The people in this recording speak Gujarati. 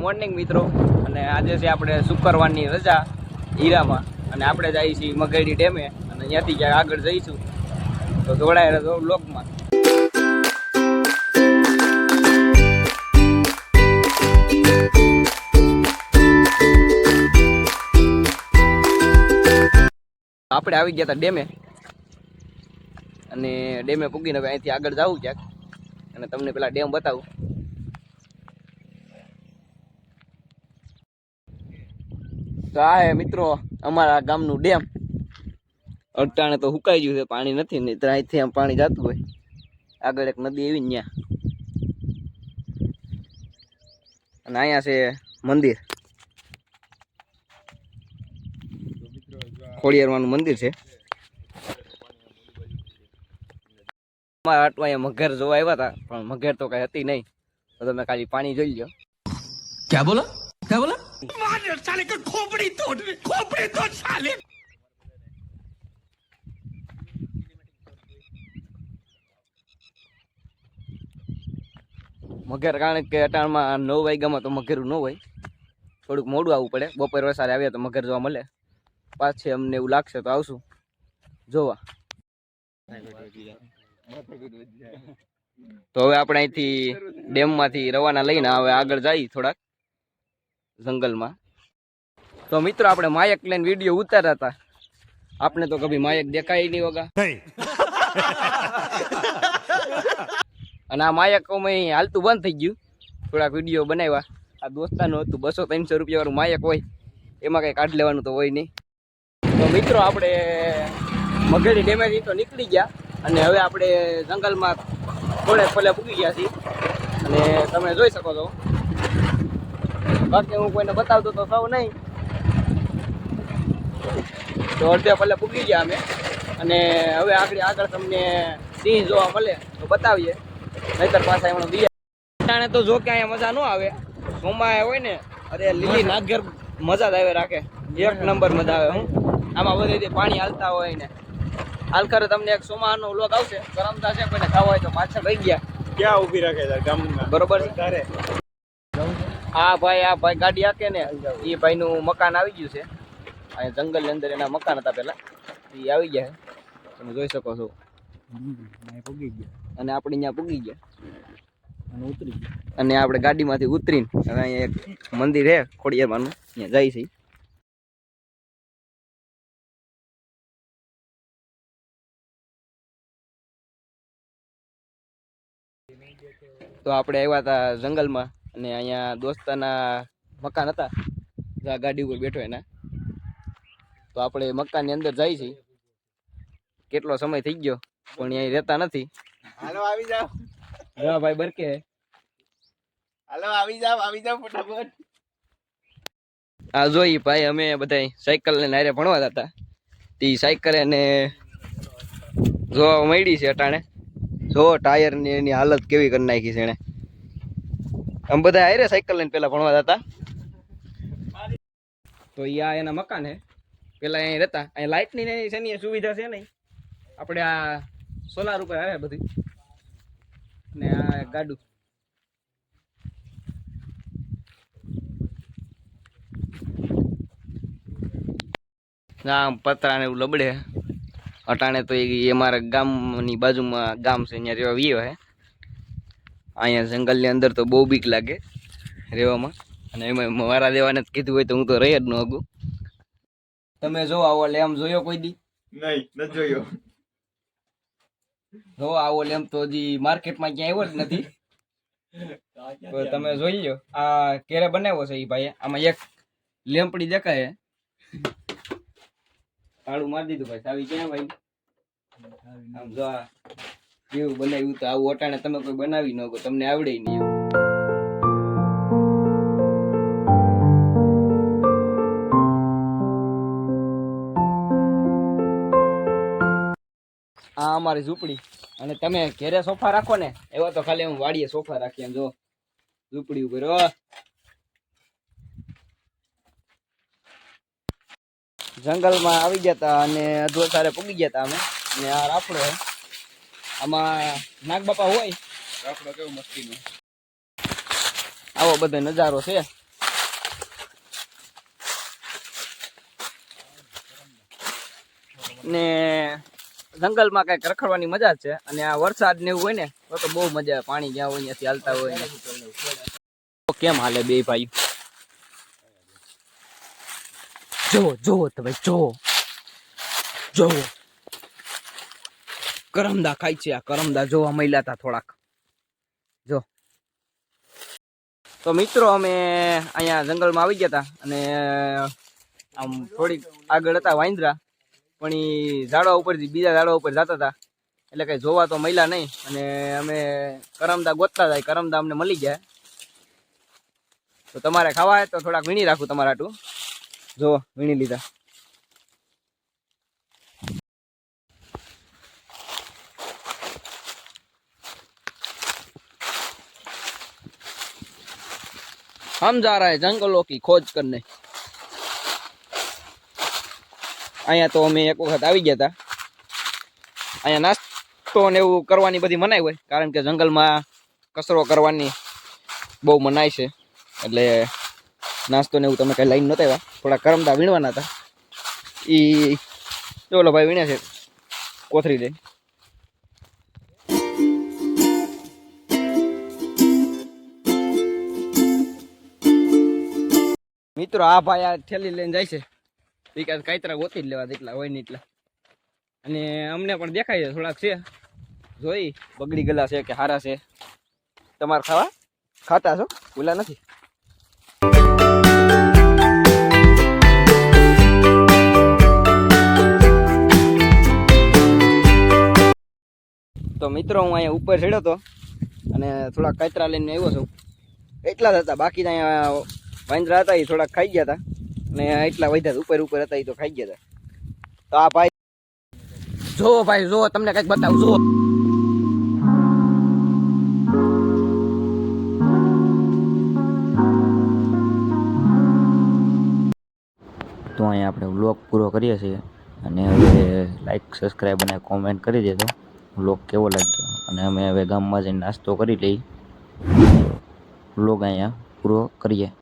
મોર્નિંગ મિત્રો, અને આજે છે આપણે શુક્રવારની રજા હીરામાં, અને આપણે જઈએ છીએ મગેડી ડેમે, અને ત્યાંથી ક્યાંક આગળ જઈશું. તો જોડાયેલા રહો બ્લોગમાં. આપણે આવી ગયા હતા ડેમે, અને ડેમે પૂગીને હવે અહીંથી આગળ જવું ક્યાંક, અને તમને પેલા ડેમ બતાવું. તો આ હે મિત્રો અમારા ગામનું ડેમ. અટાણે તો સુકાઈ ગયું છે, પાણી નથી, ને અહીંથી આમ પાણી જતું હોય. આગળ એક નદી એવી ત્યાં, અને અહીંયા છે મંદિર, ખોડિયારમાંનું મંદિર છે. અમારા આટવા અહીંયા મગર જોવા આવ્યા હતા, પણ મગર તો કઈ હતી નહીં. તો તમે ખાલી પાણી જોઈ લો. क्या बोला क्या बोला साले का खोपड़ी तोड़ साले. મગર કારણ કે અટાણમાં 9 વાગ્યામાં તો મગરું ન હોય, થોડુંક મોડું આવવું પડે. બપોર વસારે આવ્યા તો મગર જોવા મળે. પાછે અમને એવું લાગશે તો આવશું જોવા. તો હવે આપણે અહીંથી ડેમમાંથી રવાના લઈને હવે આગળ જઈએ થોડાક જંગલમાં. તો મિત્રો આપણે માયક લઈને વિડીયો ઉતાર્યા હતા. આપણે તો કભી માયક દેખાય નહીં હોગા. અને આ માયક હાલતું બંધ થઈ ગયું. થોડાક વિડીયો બનાવ્યા. આ દોસ્તાનું હતું 200-300 રૂપિયા વાળું માયક હોય, એમાં કંઈ કાઢ લેવાનું તો હોય નહીં. તો મિત્રો આપણે મગેડી ડેમેથી તો નીકળી ગયા, અને હવે આપણે જંગલમાં થોડે પલે પૂગી ગયા છીએ, અને તમે જોઈ શકો છો. બાકી હું કોઈને બતાવતો તો સૌ નહીં. તો અડધે પલે પૂગી ગયા અમે, અને હવે આગળ તમને સિંહ જોવા મળે તો બતાવીએ, નહીતર પાછા એમનો દિયા તો જો કે અહીંયા મજા ન આવે. સોમા હોય ને, અરે લીલી નાગર મજા જ આવે રાખે, એક નંબર મજા આવે. હું આમાં બધે પાણી હાલતા હોય ને હાલ ખરે તમને એક સોમાનો વ્લોગ આવશે. ગરમતા છે, કોઈને ખાવા હોય તો પાછળ રહી ગયા ક્યાં ઊભી રાખે છે ગામમાં, બરોબર છે. આ ભાઈ ગાડી હાકે ને, એ ભાઈનું મકાન આવી ગયું છે. અહીંયા જંગલની અંદર એના મકાન હતા પેલા, એ આવી ગયા છે, તમે જોઈ શકો છો. અને આપણે અહીંયા પૂગી ગયા અને ઉતરી ગયા, અને આપણે ગાડીમાંથી ઉતરીને હવે અહીંયા એક મંદિર છે ખોડિયારમાંનું, અહીંયા જાય છે. તો આપણે આવ્યા હતા જંગલમાં, અને અહીંયા દોસ્તાના મકાન હતા, જ્યાં ગાડી ઉપર બેઠો એના. તો આપણે મકાનની અંદર જાય છે. કેટલો સમય થઈ ગયો પણ અહીં રહેતા નથી. હાલો આવી જાવ. હા ભાઈ બરકે, હાલો આવી જાવ ફટાફટ. આ જોઈ ભાઈ અમે બધા સાયકલ લઈને હારે ભણવા હતા. તે સાયકલ એને જોવા મળી છે અટાણે. જો ટાયર ની એની હાલત કેવી કરી નાખી છે એને. આમ બધા હારે સાયકલ લઈને પેલા ભણવા હતા. તો આ એના મકાન હે. પેલા અહીં રહેતા. અહીં લાઇટ ની શેની સુવિધા છે નહીં. આપણે આ સોલાર ઉપર આવે બધી. ને આ ગાડું આમ પતરા ને એવું લબડે. અટાણે તો એ અમારા ગામની બાજુમાં ગામ છે, અહીંયા રહેવા વિયો હે. અહીંયા જંગલની અંદર તો બહુ બીક લાગે રહેવામાં, અને એમાં મારા દેવાને કીધું હોય તો હું તો રહી જ ન હગું. તમે જો આવો લેમ જોયો કોઈ દી? નહીં, નથી જોયો. જો આવો લેમ તો હજી માર્કેટમાં ક્યાંય આવ્યો જ નથી. તો તમે જોઈ લો, આ કેરે બનાવ્યો છે એ ભાઈ. આમાં એક લેમ્પડી દેખાય. તાળું મારી દીધું ભાઈ. ચાવી ક્યાં ભાઈ? આમ જો આ કેવું બનાવ્યું. તો આવું અટાણે તમે કોઈ બનાવી ન શકો, તમને આવડે નહીં. આ અમારી ઝૂંપડી. અને તમે ઘેરે સોફા રાખો ને, એવા તો ખાલી હું વાડીએ સોફા રાખી. એમ જો ઝૂંપડી ઉપર જંગલમાં આવી ગયા હતા, અને અધવસારે પૂગી ગયા હતા અમે. ને આ રાફડો હે, આમાં નાગબાપા હોય. રાફડો કેવો મસ્તીનો. આવો બધો નજારો છે. ને જંગલમાં કંઈક રખડવાની મજા જ છે. અને આ વરસાદ ને એવું હોય ને તો બહુ મજા આવે. પાણી જ્યાં હોય ત્યાંથી હાલતા હોય ને. તો કેમ હાલે બે ભાઈ? જોવો જોવો તો ભાઈ જોવો જોવો. કરમદા ખાય છે. આ કરમદા જોવા મળ્યા હતા થોડાક. જો તો મિત્રો અમે અહીંયા જંગલમાં આવી ગયા હતા અને આમ થોડીક આગળ હતા વાંદરા, પણ એ ઝાડવા ઉપરથી બીજા ઝાડવા ઉપર જતા હતા એટલે કઈ જોવા તો મળ્યા નહીં. અને અમે કરમદા ગોતતા હતા, કરમદા અમને મળી ગયા. તો તમારે ખાવા હોય તો થોડાક વીણી રાખું તમારા હાટું. જો વીણી લીધા. हम जा रहे हैं जंगलों की खोज करने. અહીંયા તો અમે એક વખત આવી ગયા હતા. અહીંયા નાસ્તો ને એવું કરવાની બધી મનાઈ હોય, કારણ કે જંગલમાં કચરો કરવાની બહુ મનાઈ છે. એટલે નાસ્તો ને એવું તમે કઈ લઈને નહોતા આવ્યા. થોડા કરમદા વીણવાના હતા. એ ચોલો ભાઈ વીણે છે કોથરી લઈને. મિત્રો આ ભાઈ આ થેલી લઈને જાય છે. વિકાસ કાયતરા ગોતી જ લેવા જેટલા હોય ને એટલા. અને અમને પણ દેખાય છે થોડાક છે. જોઈ બગડી ગયેલા છે કે હારા છે. તમારે ખાવા ખાતા છો? ભૂલા નથી. તો મિત્રો હું અહીંયા ઉપર ચડ્યો હતો અને થોડા કાતરા લઈને આવ્યો છું. એટલા જ હતા. બાકી અહીંયા વાંદરા હતા એ થોડાક ખાઈ ગયા હતા. અને એટલા વધ્યા ઉપર ઉપર હતા એ તો ખાઈ ગયા હતા. તો આ ભાઈ જો ભાઈ જો તમને કંઈક બતાવું. જો તો અહીંયા આપણે વ્લોગ પૂરો કરીએ છીએ. અને હવે લાઈક સબસ્ક્રાઈબ અને કોમેન્ટ કરી દેજો વ્લોગ કેવો લાગ્યો. અને અમે હવે ગામમાં જઈને નાસ્તો કરી લઈ. વ્લોગ અહીંયા પૂરો કરીએ.